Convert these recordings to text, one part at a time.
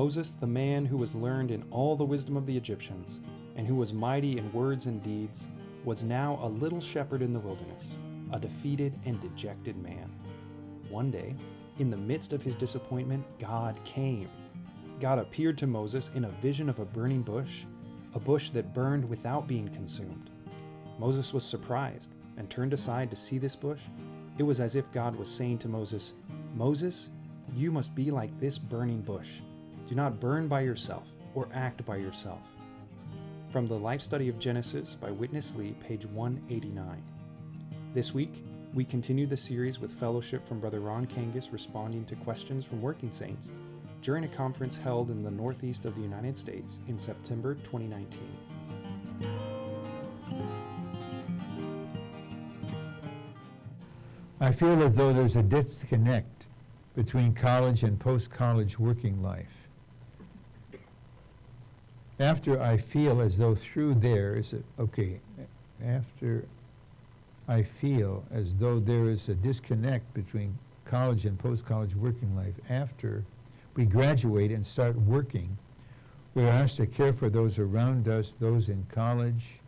Moses, the man who was learned in all the wisdom of the Egyptians, and who was mighty in words and deeds, was now a little shepherd in the wilderness, a defeated and dejected man. One day, in the midst of his disappointment, God came. God appeared to Moses in a vision of a burning bush, a bush that burned without being consumed. Moses was surprised and turned aside to see this bush. It was as if God was saying to Moses, "Moses, you must be like this burning bush. Do not burn by yourself or act by yourself." From the Life Study of Genesis by Witness Lee, page 189. This week, we continue the series with fellowship from Brother Ron Kangas responding to questions from working saints during a conference held in the northeast of the United States in September 2019. I feel as though there's a disconnect between college and post-college working life. After I feel as though through there is after I feel as though there is a disconnect between college and post-college working life. After we graduate and start working, we're asked to care for those around us, those in college,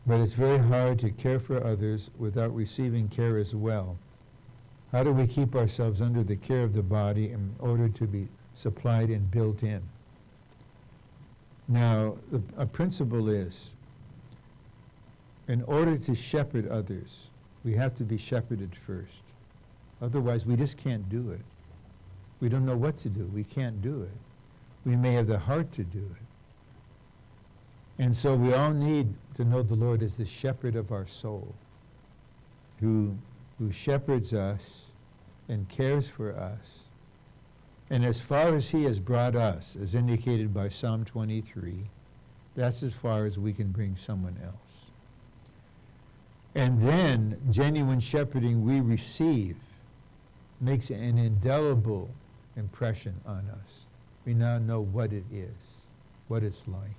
but it's very hard to care for others without receiving care as well. How do we keep ourselves under the care of the body in order to be supplied and built in? Now, a principle is, in order to shepherd others, we have to be shepherded first. Otherwise, we just can't do it. We don't know what to do. We can't do it. We may have the heart to do it. And so we all need to know the Lord as the shepherd of our soul, who shepherds us and cares for us. And as far as he has brought us, as indicated by Psalm 23, that's as far as we can bring someone else. And then genuine shepherding we receive makes an indelible impression on us. We now know what it is, what it's like.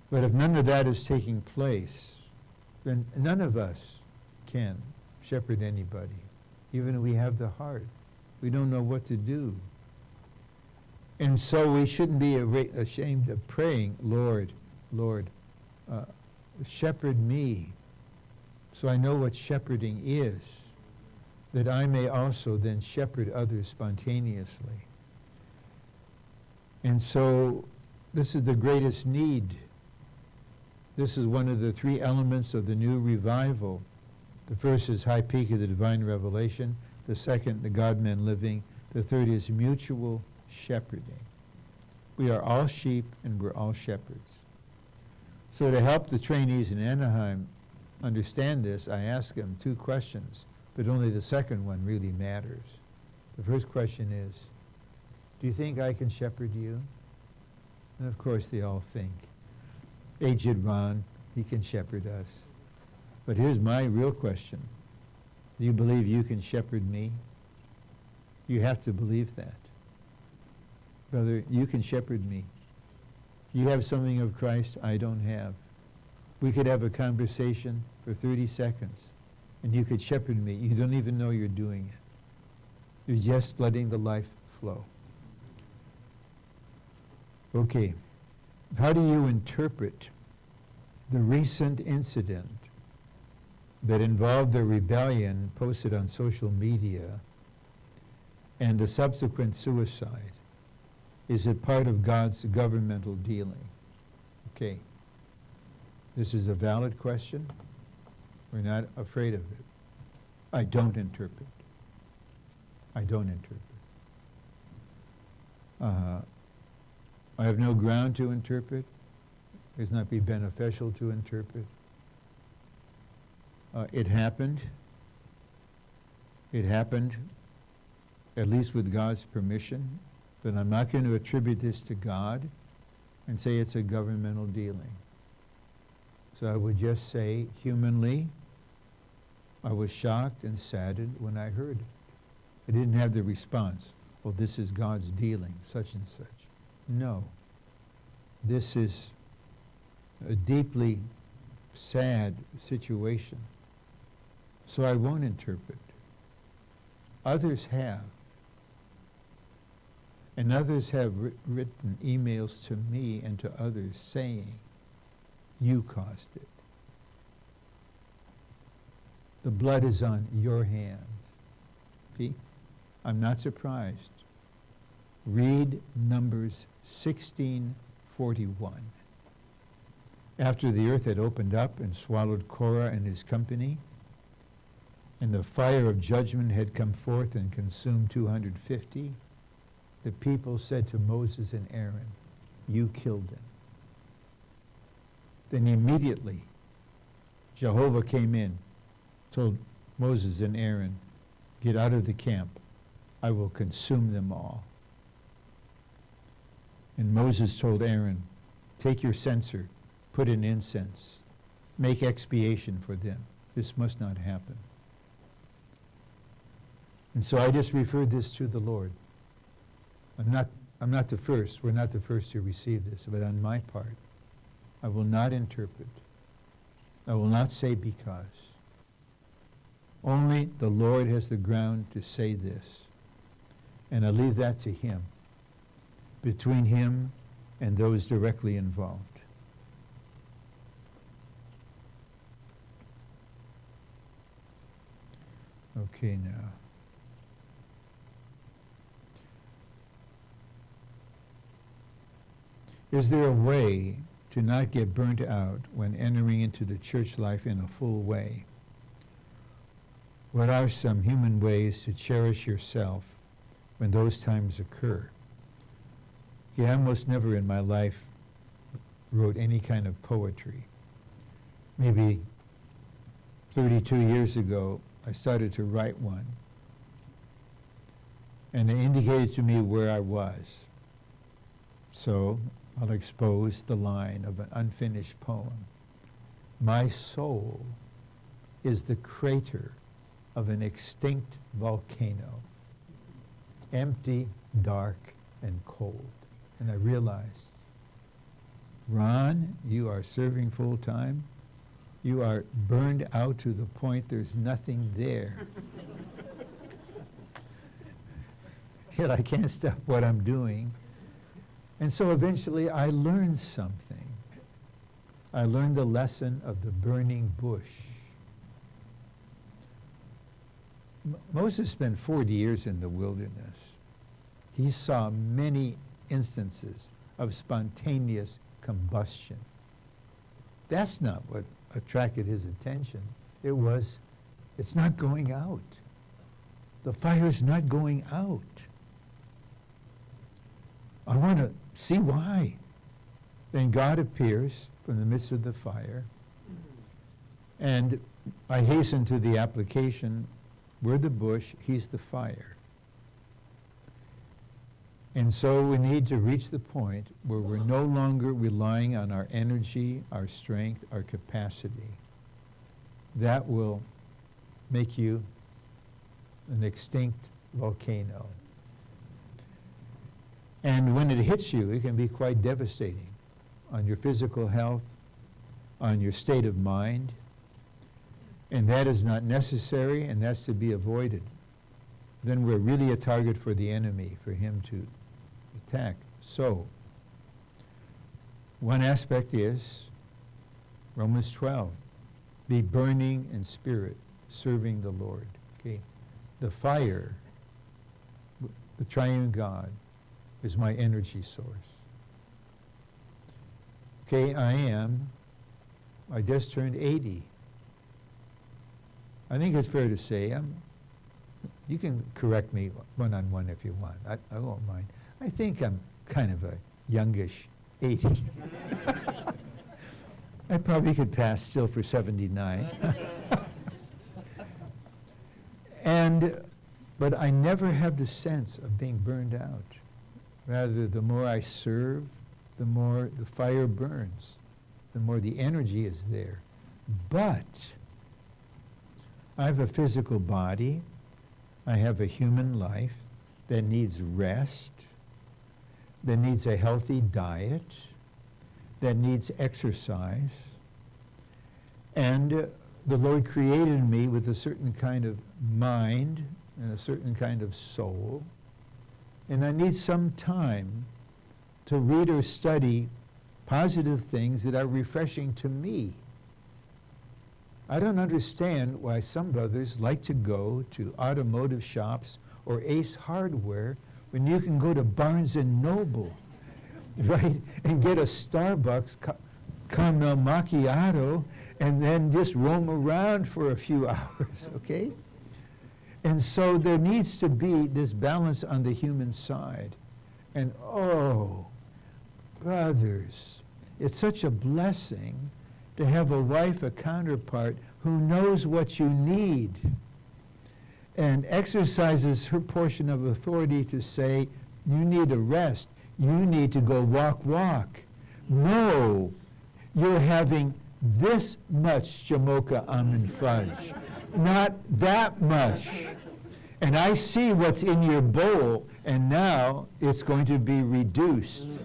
But if none of that is taking place, then none of us can shepherd anybody, even if we have the heart. We don't know what to do. And so we shouldn't be ashamed of praying, Lord, shepherd me, so I know what shepherding is, that I may also then shepherd others spontaneously. And so this is the greatest need. This is one of the three elements of the new revival. The first is high peak of the divine revelation. The second, the God-man living. The third is mutual shepherding. We are all sheep and we're all shepherds. So to help the trainees in Anaheim understand this, I ask them two questions, but only the second one really matters. The first question is, do you think I can shepherd you? And of course they all think, aged Ron, he can shepherd us. But here's my real question. Do you believe you can shepherd me? You have to believe that. Brother, you can shepherd me. You have something of Christ I don't have. We could have a conversation for 30 seconds, and you could shepherd me. You don't even know you're doing it. You're just letting the life flow. Okay, how do you interpret the recent incident that involved the rebellion posted on social media and the subsequent suicide? Is it part of God's governmental dealing? Okay, this is a valid question. We're not afraid of it. I don't interpret. I don't interpret. I have no ground to interpret. It's not be beneficial to interpret. It happened. It happened, at least with God's permission, but I'm not going to attribute this to God and say it's a governmental dealing. So I would just say, humanly, I was shocked and saddened when I heard it. I didn't have the response, well, this is God's dealing, such and such. No. This is a deeply sad situation. So I won't interpret. Others have. And others have written emails to me and to others saying, you caused it. The blood is on your hands. See? I'm not surprised. Read Numbers 16:41. After the earth had opened up and swallowed Korah and his company, and the fire of judgment had come forth and consumed 250, the people said to Moses and Aaron, you killed them. Then immediately Jehovah came in, told Moses and Aaron, get out of the camp. I will consume them all. And Moses told Aaron, take your censer, put in incense, make expiation for them. This must not happen. And so I just referred this to the Lord. I'm not the first. We're not the first to receive this. But on my part, I will not interpret. I will not say because. Only the Lord has the ground to say this. And I leave that to him, between him and those directly involved. Okay, now. Is there a way to not get burnt out when entering into the church life in a full way? What are some human ways to cherish yourself when those times occur? I almost never in my life wrote any kind of poetry. Maybe 32 years ago, I started to write one. And it indicated to me where I was. So I'll expose the line of an unfinished poem. My soul is the crater of an extinct volcano, empty, dark, and cold. And I realized, Ron, you are serving full time. You are burned out to the point there's nothing there. Yet I can't stop what I'm doing. And so eventually I learned something. I learned the lesson of the burning bush. Moses spent 40 years in the wilderness. He saw many instances of spontaneous combustion. That's not what attracted his attention. It's not going out. The fire's not going out. I want to see why. Then God appears from the midst of the fire, and I hasten to the application, we're the bush, he's the fire. And so we need to reach the point where we're no longer relying on our energy, our strength, our capacity. That will make you an extinct volcano. And when it hits you, it can be quite devastating on your physical health, on your state of mind. And that is not necessary, and that's to be avoided. Then we're really a target for the enemy, for him to attack. So, one aspect is Romans 12. Be burning in spirit, serving the Lord. Okay? The fire, the triune God, is my energy source. Okay, I just turned 80. I think it's fair to say, you can correct me one-on-one if you want. I won't mind. I think I'm kind of a youngish 80. I probably could pass still for 79. But I never have the sense of being burned out. Rather, the more I serve, the more the fire burns, the more the energy is there. But I have a physical body. I have a human life that needs rest, that needs a healthy diet, that needs exercise. And the Lord created me with a certain kind of mind and a certain kind of soul. and I need some time to read or study positive things that are refreshing to me. I don't understand why some brothers like to go to automotive shops or Ace Hardware when you can go to Barnes & Noble, right, and get a Starbucks caramel macchiato and then just roam around for a few hours, okay? And so there needs to be this balance on the human side. And oh, brothers, it's such a blessing to have a wife, a counterpart, who knows what you need and exercises her portion of authority to say, you need a rest, you need to go walk. No, you're having this much Jamocha almond fudge, not that much. And I see what's in your bowl, and now it's going to be reduced.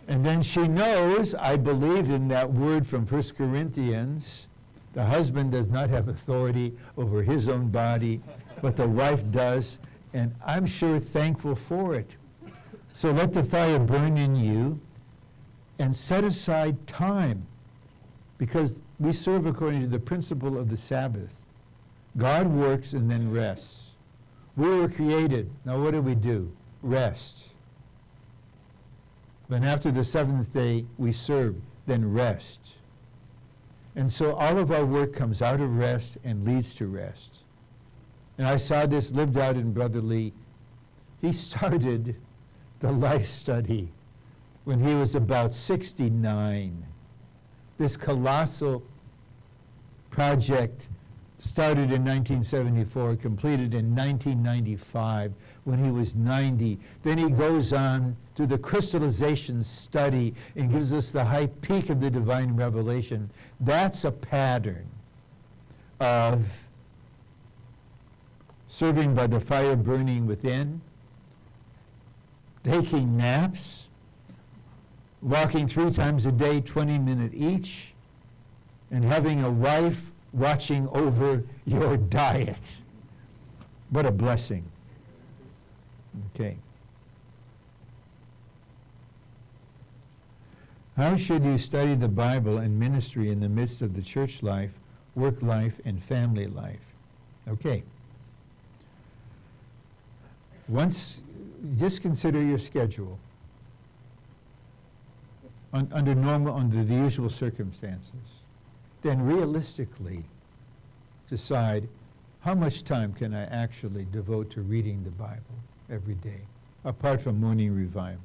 And then she knows, I believe in that word from 1 Corinthians, the husband does not have authority over his own body, but the wife does, and I'm sure thankful for it. So let the fire burn in you, and set aside time, because we serve according to the principle of the Sabbath. God works and then rests. We were created. Now what do? Rest. Then after the seventh day, we serve, then rest. And so all of our work comes out of rest and leads to rest. And I saw this lived out in Brother Lee. He started the life study when he was about 69. This colossal project started in 1974, completed in 1995 when he was 90. Then he goes on to the crystallization study and gives us the high peak of the divine revelation. That's a pattern of serving by the fire burning within, taking naps, walking 3 times a day, 20 minutes each, and having a wife watching over your diet. What a blessing. Okay. How should you study the Bible and ministry in the midst of the church life, work life, and family life? Okay. Just consider your schedule. Under the usual circumstances. Then realistically decide how much time can I actually devote to reading the Bible every day, apart from morning revival.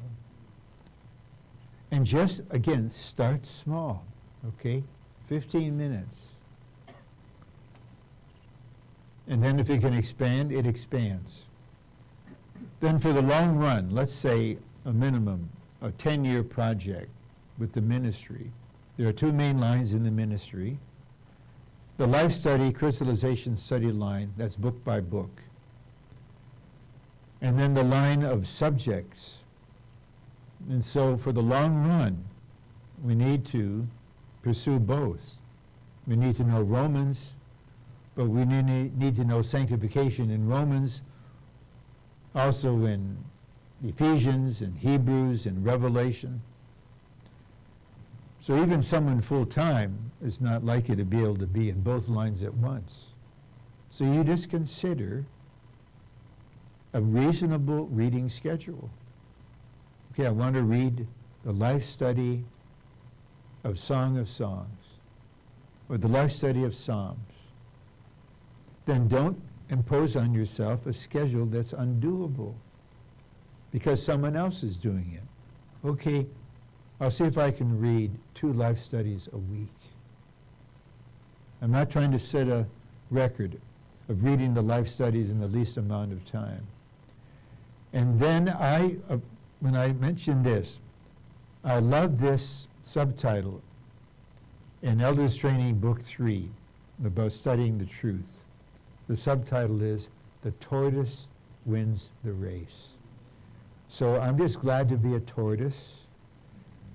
And just, again, start small, okay? 15 minutes. And then if it can expand, it expands. Then for the long run, let's say a minimum, a 10-year project with the ministry. There are 2 main lines in the ministry. The life study, crystallization study line, that's book by book. And then the line of subjects. And so for the long run, we need to pursue both. We need to know Romans, but we need to know sanctification in Romans, also in Ephesians and Hebrews and Revelation. So even someone full-time is not likely to be able to be in both lines at once. So you just consider a reasonable reading schedule. Okay, I want to read the life study of Song of Songs or the life study of Psalms. Then don't impose on yourself a schedule that's undoable because someone else is doing it. Okay, I'll see if I can read 2 life studies a week. I'm not trying to set a record of reading the life studies in the least amount of time. And then when I mentioned this, I love this subtitle in Elders Training Book 3 about studying the truth. The subtitle is, The Tortoise Wins the Race. So I'm just glad to be a tortoise,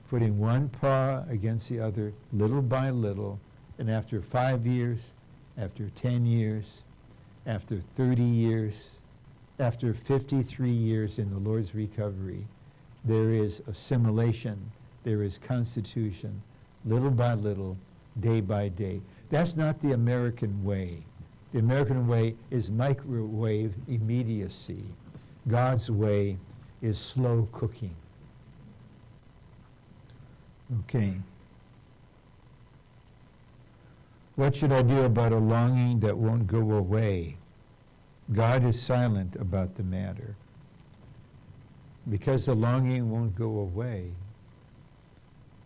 putting one paw against the other, little by little, and after 5 years, after 10 years, after 30 years, after 53 years in the Lord's recovery, there is assimilation, there is constitution, little by little, day by day. That's not the American way. The American way is microwave immediacy. God's way is slow cooking. Okay. What should I do about a longing that won't go away? God is silent about the matter. Because the longing won't go away,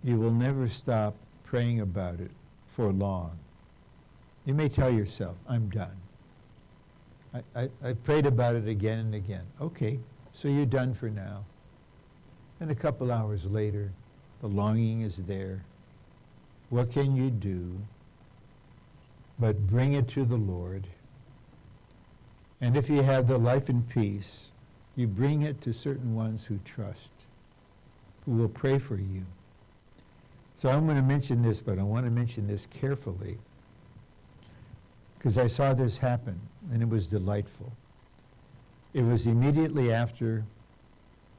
you will never stop praying about it for long. You may tell yourself, I'm done. I prayed about it again and again. Okay, so you're done for now. And a couple hours later, the longing is there. What can you do but bring it to the Lord? And if you have the life and peace, you bring it to certain ones who trust, who will pray for you. So I'm going to mention this, but I want to mention this carefully, because I saw this happen, and it was delightful. It was immediately after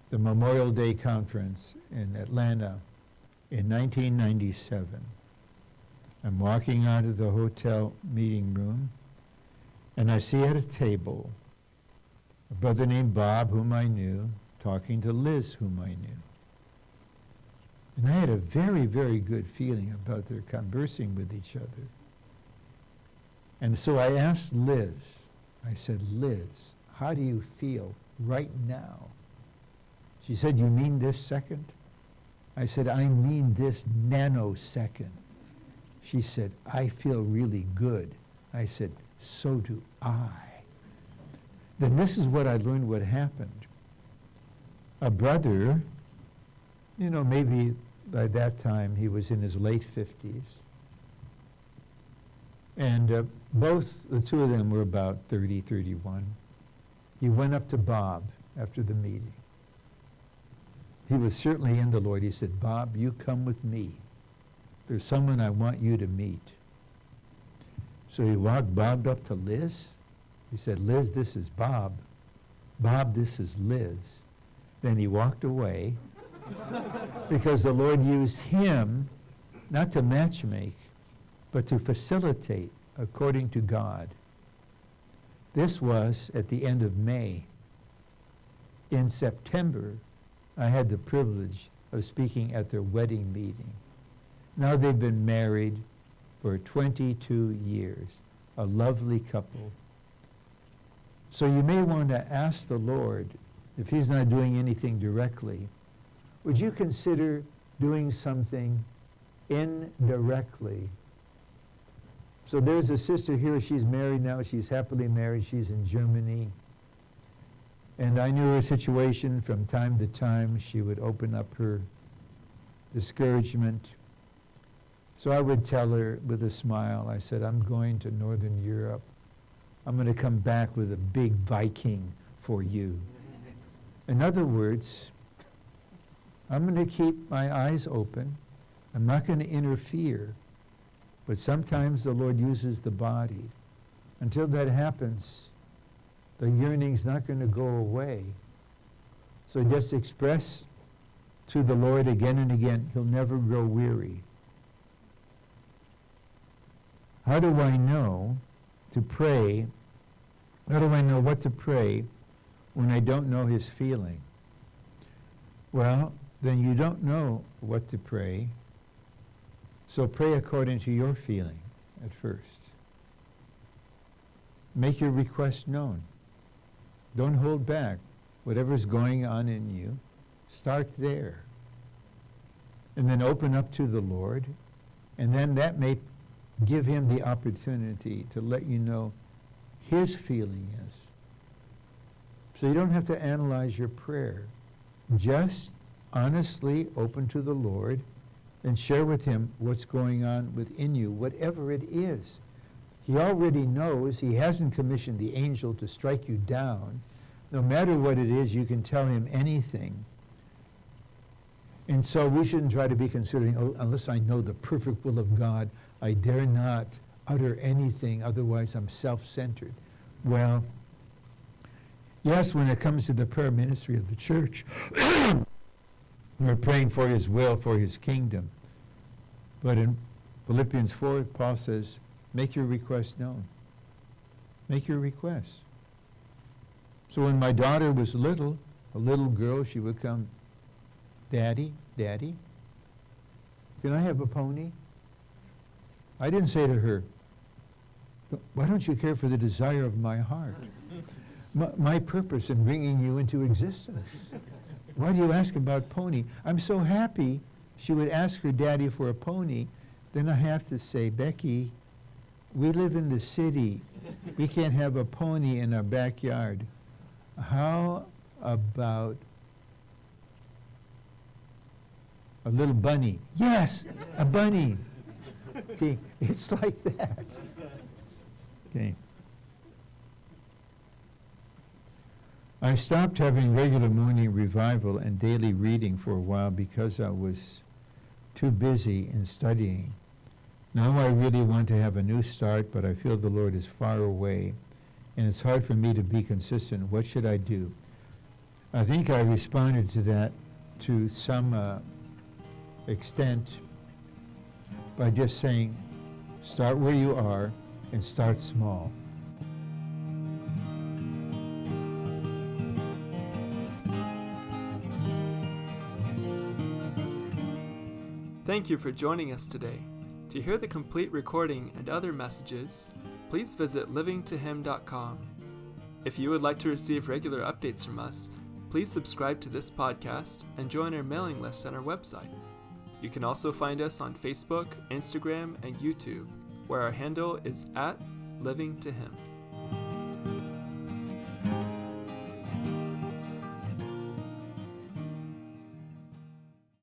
the Memorial Day conference in Atlanta in 1997. I'm walking out of the hotel meeting room, and I see at a table a brother named Bob, whom I knew, talking to Liz, whom I knew. And I had a very, very good feeling about their conversing with each other. And so I asked Liz, I said, Liz, how do you feel right now? She said, you mean this second? I said, I mean this nanosecond. She said, I feel really good. I said, so do I. Then this is what I learned what happened. A brother, maybe by that time he was in his late 50s. And both, the two of them were about 30, 31. He went up to Bob after the meeting. He was certainly in the Lord. He said, Bob, you come with me. There's someone I want you to meet. So he walked Bob up to Liz. He said, Liz, this is Bob. Bob, this is Liz. Then he walked away because the Lord used him not to matchmake, but to facilitate according to God. This was at the end of May. In September, I had the privilege of speaking at their wedding meeting. Now they've been married for 22 years, a lovely couple. So you may want to ask the Lord, if he's not doing anything directly, would you consider doing something indirectly? So there's a sister here, she's married now, she's happily married, she's in Germany. And I knew her situation from time to time. She would open up her discouragement. So I would tell her with a smile, I said, I'm going to Northern Europe. I'm going to come back with a big Viking for you. In other words, I'm going to keep my eyes open. I'm not going to interfere. But sometimes the Lord uses the body. Until that happens, the yearning's not going to go away. So just express to the Lord again and again. He'll never grow weary. How do I know to pray? How do I know what to pray when I don't know his feeling? Well, then you don't know what to pray. So pray according to your feeling at first. Make your request known. Don't hold back. Whatever's going on in you, start there. And then open up to the Lord. And then that may give him the opportunity to let you know his feeling is. So you don't have to analyze your prayer. Just honestly open to the Lord and share with him what's going on within you, whatever it is. He already knows. He hasn't commissioned the angel to strike you down. No matter what it is, you can tell him anything. And so we shouldn't try to be considering, oh, unless I know the perfect will of God, I dare not utter anything, otherwise I'm self-centered. Well, Yes, when it comes to the prayer ministry of the church, we're praying for His will, for His kingdom. But in Philippians 4, Paul says, make your request known. Make your requests. So when my daughter was little, a little girl, she would come, Daddy, Daddy, can I have a pony? I didn't say to her, why don't you care for the desire of my heart? My purpose in bringing you into existence. Why do you ask about pony? I'm so happy she would ask her daddy for a pony. Then I have to say, Becky, we live in the city. We can't have a pony in our backyard. How about a little bunny? Yes, a bunny. Okay, it's like that. Okay. I stopped having regular morning revival and daily reading for a while because I was too busy in studying. Now I really want to have a new start, but I feel the Lord is far away, and it's hard for me to be consistent. What should I do? I think I responded to that to some extent by just saying, start where you are and start small. Thank you for joining us today. To hear the complete recording and other messages, please visit livingtohim.com. If you would like to receive regular updates from us, please subscribe to this podcast and join our mailing list on our website. You can also find us on Facebook, Instagram, and YouTube, where our handle is @livingtohim.